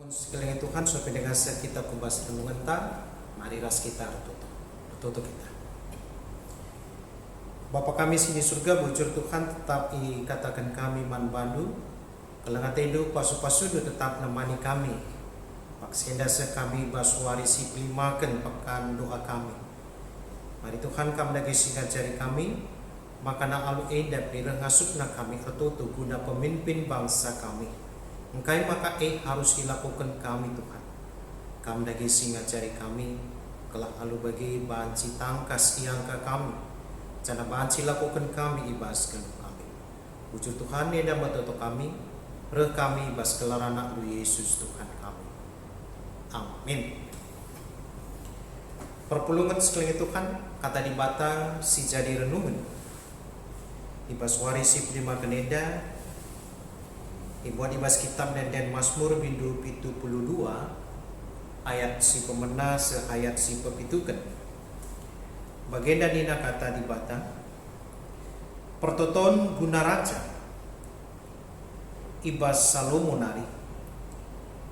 Sekalian Tuhan, sampai dengan kita kumbas renungan ta, mari ras kita tutup kita. Bapa kami sini surga, bujur Tuhan tetap katakan kami man bandu, kelangat edu pasu-pasu tetap nemani kami. Paksenda kami basuari si pelimakan pekan doa kami. Mari Tuhan kami lagi singgah jari kami, maka na alu edap direngasup na kami tertutup guna pemimpin bangsa kami. Engkai maka harus dilakukan kami Tuhan. Kami lagi singgah jari kami, kelak alu bagi banci tangkas iangka kami. Jana banci lakukan kami ibaskan kami. Wujud Tuhan ya dan betul kami, reh kami ibas kelar anak Yesus Tuhan kami. Amin. Perpulungan sekalian Tuhan, kata di batang si jadi renungan. Ibas warisi prima keneda. Ibuat ibas kitab dan Mazmur bindu 72 ayat si pemena ayat si pepitukan. Bagenda nina kata di batang pertoton guna raja ibas Salomo nari.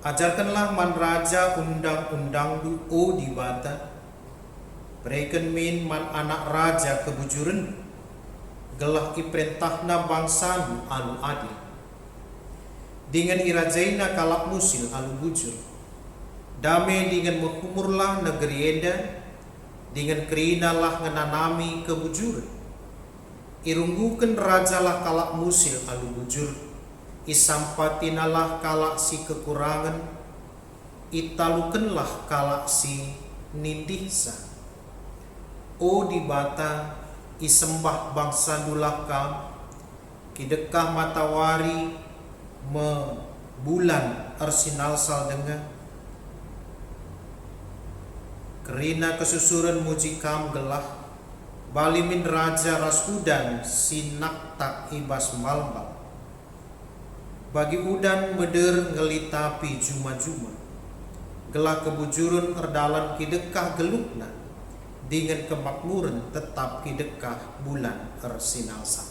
Ajarkanlah man raja undang-undang du di bata. Berikan min man anak raja kebujuran. Gelah iperintahna bangsa anu adil. Dengan irajaina kalak musil alu bujur. Dame dengan menghumurlah negeri eda. Dengan kerinalah ngenanami kebujuran. Irunggukan rajalah kalak musil alu bujur. Isampatinalah kalak si kekurangan. Italukanlah kalak si nindihsa. O di bata isembah bangsa dulaka. Kidekah matawari bulan arsinal sal dengar kerina kesusuran mujikam gelah balimin raja rasudan sinak tak ibas malbal bagi udan meder ngelitapi juma-juma gelah kebujuran erdalan kidekah gelukna dengan kemakmuran tetap kidekah bulan arsinal sal.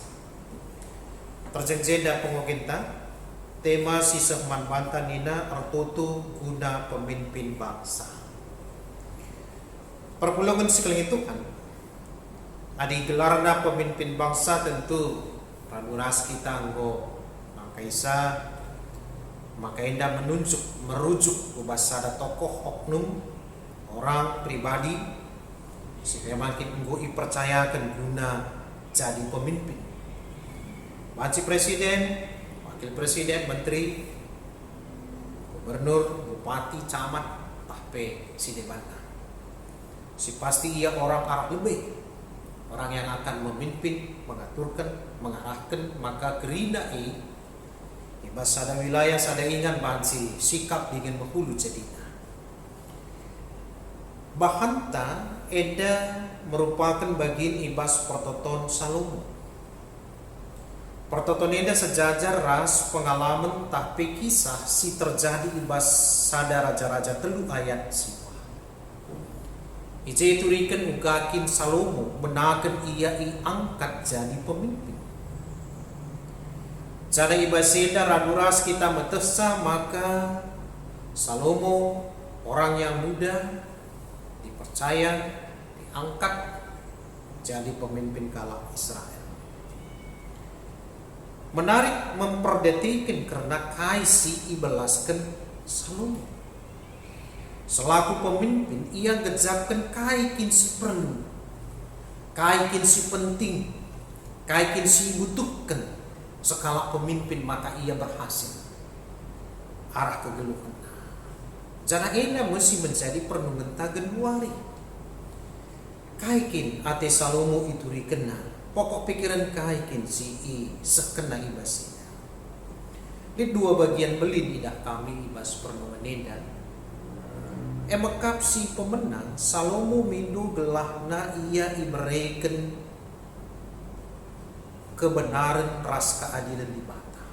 Terjejeda pengokinta tema sisah manbanta nina artoto guna pemimpin bangsa. Perpulungan sekalian Tuhan. Adi gelarna pemimpin bangsa tentu raduras kita anggo makaisa makaenda merujuk ubasada tokoh oknum orang pribadi sehingga makin enggo ipercayakan guna jadi pemimpin. Banci presiden, wakil presiden, menteri, gubernur, bupati, camat, tahpe, si debana. Si pasti ia orang arah lebih, orang yang akan memimpin, mengaturkan, mengarahkan, maka gerinai ibas sada wilayah sada ingan bansi sikap dengan menghulu jadinya. Bahanta eda merupakan bagian ibas pertoton Salomo. Pertotoneda sejajar ras pengalaman tapi kisah si terjadi ibas sada raja-raja telu ayat siwa. Ije turikan ugakin Salomo menakan ia angkat jadi pemimpin. Jada ibaseda raduras kita metesa maka Salomo orang yang muda dipercaya diangkat jadi pemimpin kala Israel. Menarik memperdetikan karena kaisi ibelaskan Salomo. Selaku pemimpin ia gejapkan kaikin si perlu, kaikin si penting, kaikin si butuhkan. Sekala pemimpin maka ia berhasil arah kegeluhan. Jana ena mesti menjadi pernungan tagen wari. Kaikin ate Salomo itu dikenal. Pokok pikiran kaikin si sekena ibasnya. Di dua bagian belin idah kami ibas pernungan edan. Emekap si pemenang Salomo mindu gelahna ia ibereken kebenaran ras keadilan di bata.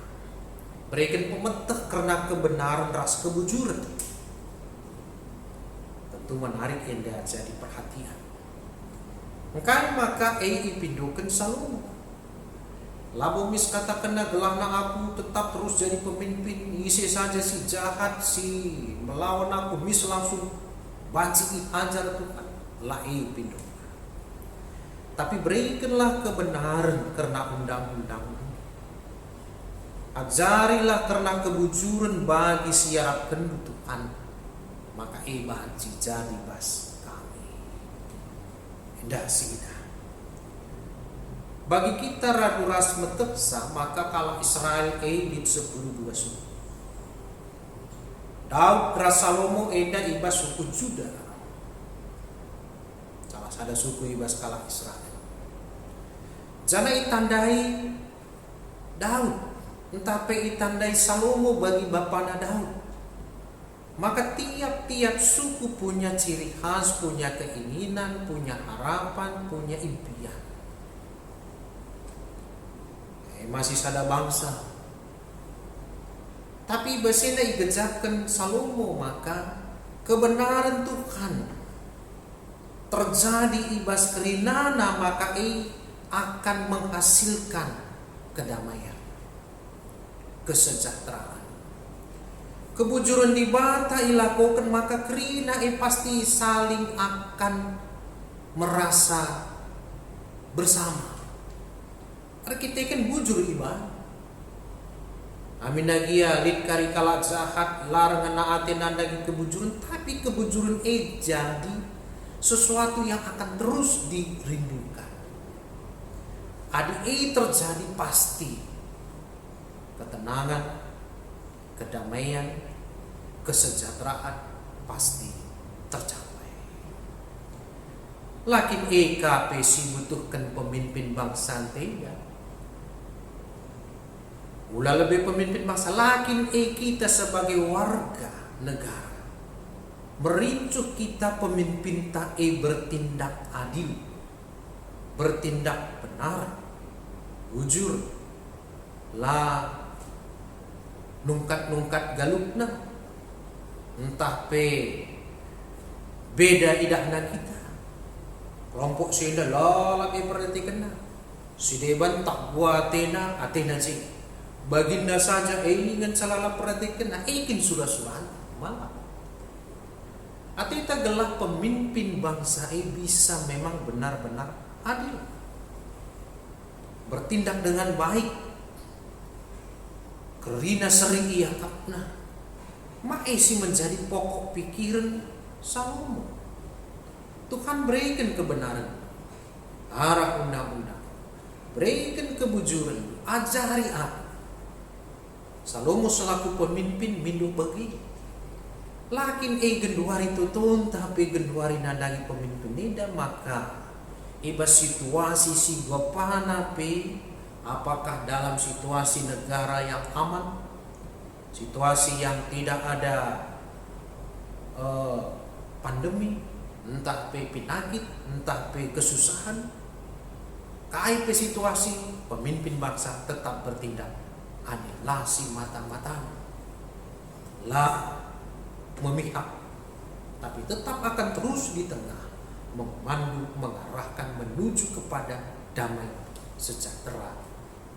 Bereken pemetah karena kebenaran ras kebujuran. Tentu menarik enda jadi perhatian. Maka ipindukan Salomo. Labo mis katakan na gelah na aku tetap terus jadi pemimpin, isi saja si jahat, si melawan aku, mis langsung banci hajar Tuhan, lai pindo. Tapi berikanlah kebenaran karena undang-undang. Ajarilah karena kebujuran bagi siarapkan Tuhan, maka banci jadi bas kami. Indah sih. Bagi kita radu ras meteksa, maka kalau Israel bit 10-2 suku. Daud ras Salomo eda ibas suku Juda. Salah sada suku ibas kalah Israel. Jana itandai Daud, entah pe itandai Salomo bagi bapana Daud. Maka tiap-tiap suku punya ciri khas, punya keinginan, punya harapan, punya impian. Masih sada bangsa. Tapi basenda igejapkan Salomo, maka kebenaran Tuhan terjadi ibas kerinana, maka akan menghasilkan kedamaian, kesejahteraan. Kebujuran di bata ilakukan, maka kerina pasti saling akan merasa bersama. Kita kan bujur iba. Amin nagia lid kari kalak zahat larangan naate nandagi kebujuran, tapi kebujuran jadi sesuatu yang akan terus dirindukan. Adi terjadi pasti ketenangan, kedamaian, kesejahteraan pasti tercapai. Lakin KPC butuhkan pemimpin bangsa tidak. Ulah lebih pemimpin bangsa, lakin kita sebagai warga negara merincuh kita pemimpin tak bertindak adil, bertindak benar, jujur, lah nungkat galupna, entah beda idahna kita. Kelompok senda lagi perhatikan na, si deban tak buatena atena sih. Baginda saja ingin salah perhatikan, ingin sudah-sudah malah. Atita gelah pemimpin bangsa bisa memang benar-benar adil, bertindak dengan baik, kerina sering ia kapna, maesi menjadi pokok pikiran Salomo. Tuhan berikan kebenaran, arah undang-undang, berikan kebujuran, ajari aku. Salomo selaku pemimpin mindu bagi. Lakin genduari tutun tapi genduari nandangi pemimpin nida, maka iba situasi si bapana apakah dalam situasi negara yang aman, situasi yang tidak ada pandemi, entah penyakit, entah kesusahan, KIP situasi pemimpin bangsa tetap bertindak adil, lah si mata-mata, lah memihak, tapi tetap akan terus di tengah memandu, mengarahkan menuju kepada damai, sejahtera,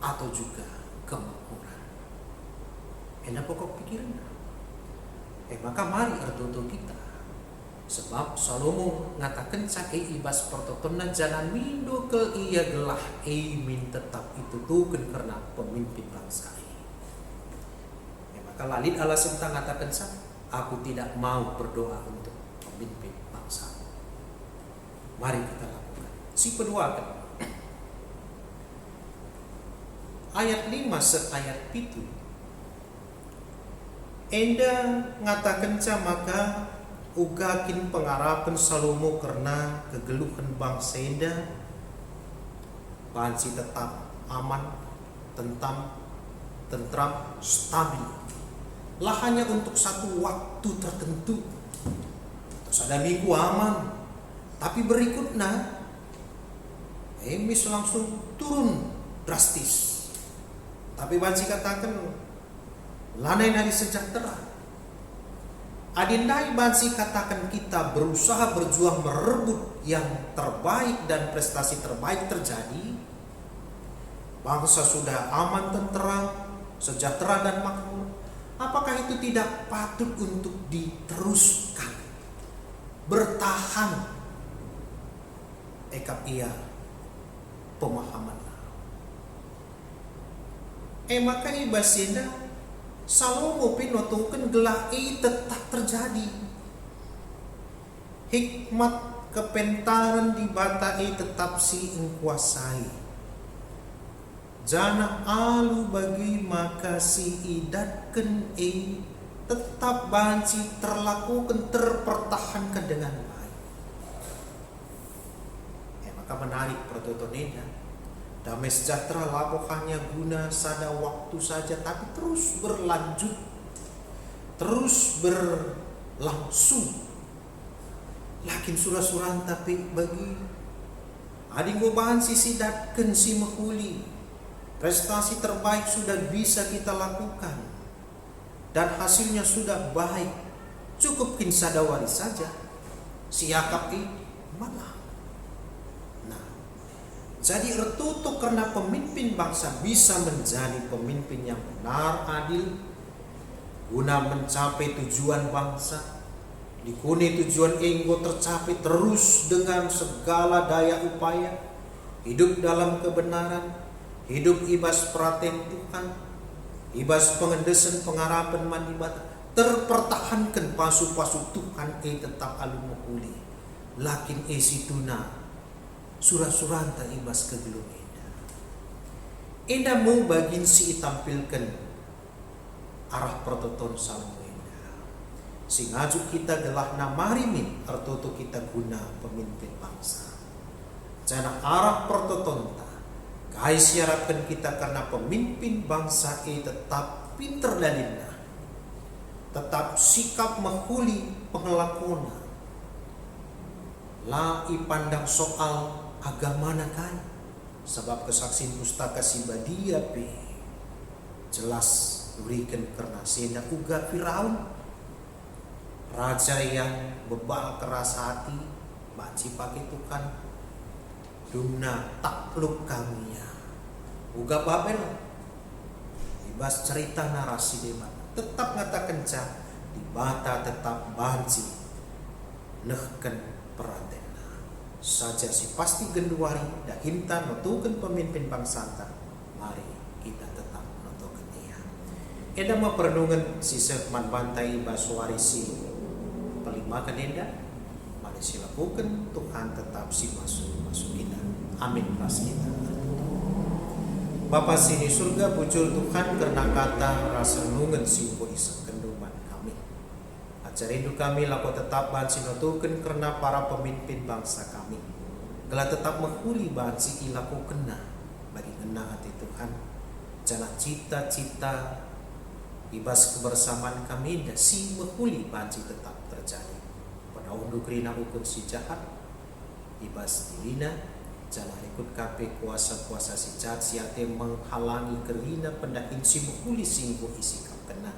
atau juga kemakmuran. Enak pokok pikiran. Maka mari ertoto kita. Sebab Salomo ngatakan sakai ibas pertotonan jalan mindo ke ia gelah min tetap itu tuken karena pemimpin bangsa ini. Maka lalit alasan tentang ngatakan aku tidak mau berdoa untuk pemimpin bangsa. Mari kita lakukan. Si kedua kan. Ayat 5 ayat 7. Enda ngatakan maka ugakin pengarapan Salomo karena kegeluhan bangsa enda bansi tetap aman, tentram, stabil. Lah hanya untuk satu waktu tertentu. Terus ada minggu aman, tapi berikutnya emis langsung turun drastis. Tapi bansi katakan lanai hari sejahtera. Adindai bansi katakan kita berusaha berjuang merebut yang terbaik dan prestasi terbaik terjadi. bangsa sudah aman, tentram, sejahtera dan makmur, apakah itu tidak patut untuk diteruskan, bertahan? Ekap ia pemahaman. Maka ibasenda Salomo pinotukan gelah tetap terjadi. Hikmat kepentaran di bata tetap si engkuasai. Jana alu bagi maka si idatken tetap banci terlakukan, terpertahankan dengan baik. Maka menarik pertontonannya. Damai sejahtera lapo hanya guna sada waktu saja, tapi terus berlanjut, terus berlangsung. Lakin surah-surah tapi bagi ading bahan sisi datken si mehuli, prestasi terbaik sudah bisa kita lakukan dan hasilnya sudah baik, cukup kin sadawari saja siakap malah. Jadi ertutu karena pemimpin bangsa bisa menjadi pemimpin yang benar, adil, guna mencapai tujuan bangsa. Dikuni tujuan enggo tercapai terus dengan segala daya upaya, hidup dalam kebenaran, hidup ibas perhatian Tuhan, ibas pengendesan pengharapan mandibat, terpertahankan pasu-pasu Tuhan tetap alumukuli. Lakin situna surah-surah ibas kegelung Enda mau bagin si tampilkan arah prototon Salomo Enda. Singaju kita gelah namarimin artoto kita guna pemimpin bangsa. Jana arah prototon kai siarapkan kita karena pemimpin bangsa tetap pinter dalilna, tetap sikap menghuli pengelakona. La ipandang soal agama nakai, sebab kesaksian pustaka Sibadia jelas berikan karena senda uga Firaun, raja yang bebal keras hati, baci pakai Tuhan, dumna takluk kaminya, uga Babel, ibas cerita narasi dewa, tetap ngatakan di bata tetap banci, nehken perhatian. Saja si pasti genduari dah hinta notukan pemimpin bangsa. Mari kita tetap notukan dia. Eda mau perenungan si sekman bantai baswari si pelima kanenda. Mari silakukan Tuhan tetap si masuk kita. Amin pas kita. Bapa sini surga bujur Tuhan karena kata rasa renungan si isa kenduman kami. Ajarindu kami laku tetap bansi notukan karena para pemimpin bangsa kami. Gelah tetap menghuli bansi ilaku kena bagi kena hati Tuhan. Jana cita-cita ibas kebersamaan kami dan si menghuli bansi tetap terjadi. Pada unduk rina ukun si jahat ibas dilina. Jana ikut kape kuasa-kuasa si jahat siate menghalangi kerina pendakin si menghuli singgu isi kena.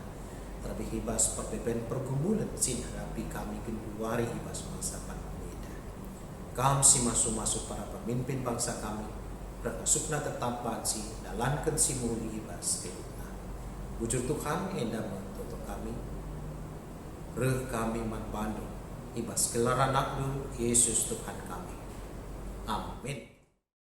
Terlebih ibas perbeben pergumulan sinharapi kami genduari ibas masa beda. Kam si masuk-masuk para pemimpin bangsa kami, bermasukna tetap bansi dalankan si muli ibas keluna. Bujur Tuhan enda mentutup kami, reh kami manbandu ibas kelaran nakdu Yesus Tuhan kami. Amin.